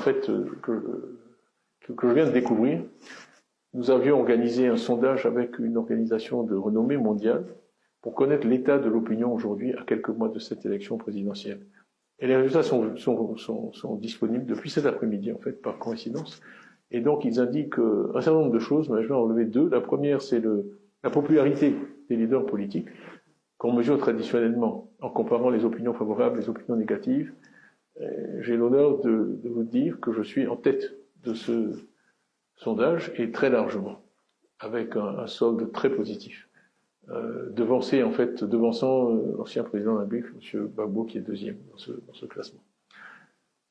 fait, que je viens de découvrir. Nous avions organisé un sondage avec une organisation de renommée mondiale pour connaître l'état de l'opinion aujourd'hui à quelques mois de cette élection présidentielle. Et les résultats sont disponibles depuis cet après-midi, en fait, par coïncidence. Et donc, ils indiquent un certain nombre de choses, mais je vais en relever deux. La première, c'est la popularité des leaders politiques, qu'on mesure traditionnellement en comparant les opinions favorables et les opinions négatives. J'ai l'honneur de vous dire que je suis en tête de ce sondage, et très largement, avec un solde très positif. Devançant l'ancien président de la République, M. Gbagbo, qui est deuxième dans ce classement.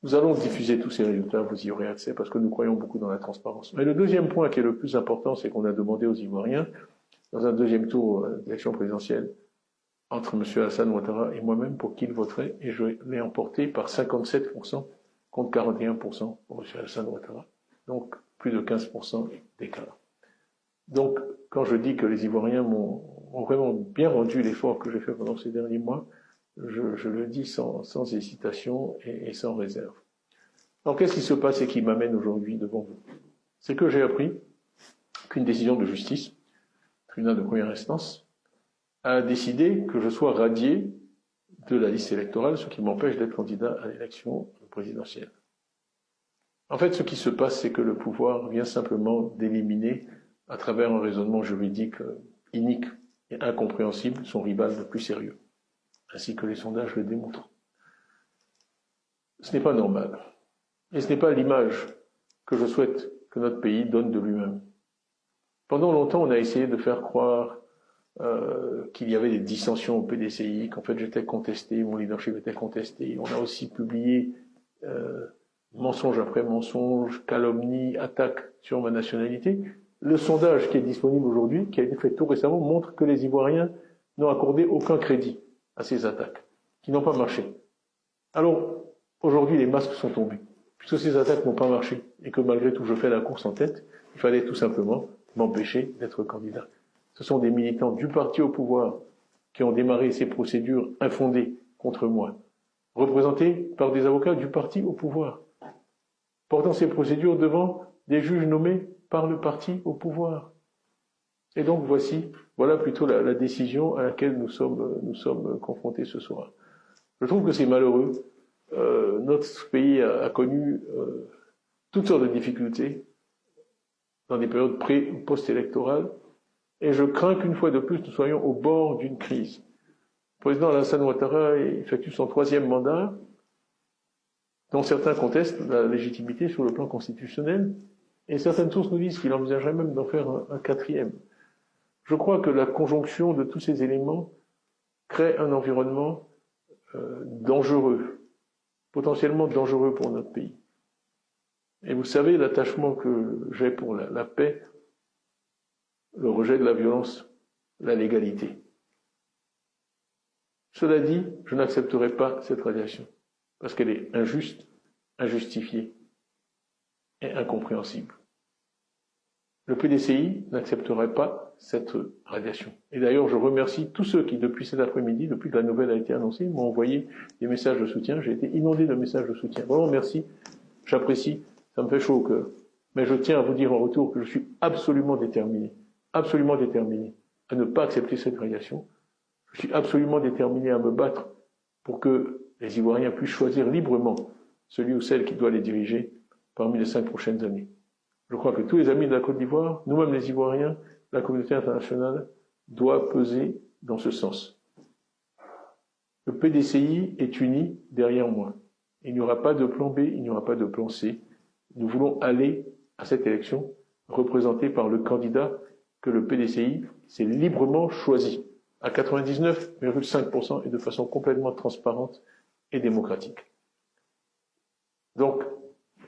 Nous allons diffuser tous ces résultats, vous y aurez accès, parce que nous croyons beaucoup dans la transparence. Mais le deuxième point qui est le plus important, c'est qu'on a demandé aux Ivoiriens, dans un deuxième tour d'élection présidentielle, entre M. Alassane Ouattara et moi-même, pour qui il voterait, et je l'ai emporté par 57% contre 41% pour M. Alassane Ouattara. Donc, plus de 15% d'écart. Donc, quand je dis que les Ivoiriens m'ont vraiment bien rendu l'effort que j'ai fait pendant ces derniers mois, je le dis sans hésitation et sans réserve. Alors, qu'est-ce qui se passe et qui m'amène aujourd'hui devant vous? C'est que j'ai appris qu'une décision de justice, tribunal de première instance, a décidé que je sois radié de la liste électorale, ce qui m'empêche d'être candidat à l'élection présidentielle. En fait, ce qui se passe, c'est que le pouvoir vient simplement d'éliminer, à travers un raisonnement juridique inique et incompréhensible, son rival le plus sérieux, ainsi que les sondages le démontrent. Ce n'est pas normal. Et ce n'est pas l'image que je souhaite que notre pays donne de lui-même. Pendant longtemps, on a essayé de faire croire qu'il y avait des dissensions au PDCI, qu'en fait j'étais contesté, mon leadership était contesté. On a aussi publié mensonge après mensonge, calomnie, attaque sur ma nationalité. Le sondage qui est disponible aujourd'hui, qui a été fait tout récemment, montre que les Ivoiriens n'ont accordé aucun crédit à ces attaques, qui n'ont pas marché. Alors, aujourd'hui, les masques sont tombés. Puisque ces attaques n'ont pas marché, et que malgré tout, je fais la course en tête, il fallait tout simplement m'empêcher d'être candidat. Ce sont des militants du parti au pouvoir qui ont démarré ces procédures infondées contre moi, représentés par des avocats du parti au pouvoir, portant ces procédures devant des juges nommés par le parti au pouvoir. Et donc voilà plutôt la décision à laquelle nous sommes confrontés ce soir. Je trouve que c'est malheureux. Notre pays a connu toutes sortes de difficultés dans des périodes pré- ou post-électorales, et je crains qu'une fois de plus, nous soyons au bord d'une crise. Le président Alassane Ouattara effectue son 3e mandat, dont certains contestent la légitimité sur le plan constitutionnel, et certaines sources nous disent qu'il envisagerait même d'en faire un 4e. Je crois que la conjonction de tous ces éléments crée un environnement dangereux, potentiellement dangereux pour notre pays. Et vous savez l'attachement que j'ai pour la paix, le rejet de la violence, la légalité. Cela dit, je n'accepterai pas cette radiation, parce qu'elle est injuste, injustifiée et incompréhensible. Le PDCI n'accepterait pas cette radiation. Et d'ailleurs, je remercie tous ceux qui, depuis cet après-midi, depuis que la nouvelle a été annoncée, m'ont envoyé des messages de soutien. J'ai été inondé de messages de soutien. Vraiment, merci. J'apprécie. Ça me fait chaud au cœur. Mais je tiens à vous dire en retour que je suis absolument déterminé à ne pas accepter cette radiation. Je suis absolument déterminé à me battre pour que les Ivoiriens puissent choisir librement celui ou celle qui doit les diriger parmi les 5 prochaines années. Je crois que tous les amis de la Côte d'Ivoire, nous-mêmes les Ivoiriens, la communauté internationale, doit peser dans ce sens. Le PDCI est uni derrière moi. Il n'y aura pas de plan B, il n'y aura pas de plan C. Nous voulons aller à cette élection représentée par le candidat que le PDCI s'est librement choisi, à 99,5% et de façon complètement transparente et démocratique. Donc,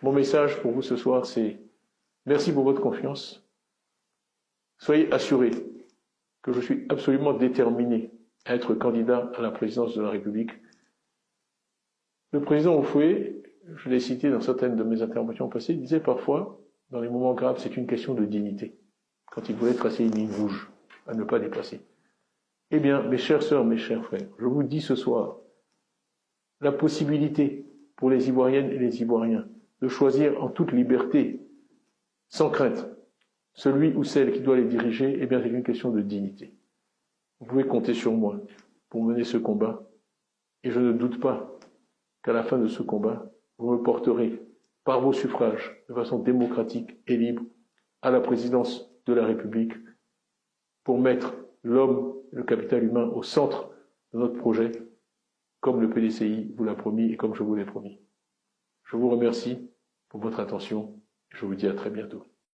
mon message pour vous ce soir, c'est merci pour votre confiance. Soyez assurés que je suis absolument déterminé à être candidat à la présidence de la République. Le président Houphouët, je l'ai cité dans certaines de mes interventions passées, disait parfois, dans les moments graves, c'est une question de dignité, quand il voulait tracer une ligne rouge à ne pas dépasser. Eh bien, mes chères sœurs, mes chers frères, je vous dis ce soir, la possibilité pour les Ivoiriennes et les Ivoiriens de choisir en toute liberté, sans crainte, celui ou celle qui doit les diriger, eh bien c'est une question de dignité. Vous pouvez compter sur moi pour mener ce combat, et je ne doute pas qu'à la fin de ce combat, vous me porterez par vos suffrages, de façon démocratique et libre, à la présidence de la République, pour mettre l'homme, le capital humain au centre de notre projet, comme le PDCI vous l'a promis et comme je vous l'ai promis. Je vous remercie pour votre attention et je vous dis à très bientôt.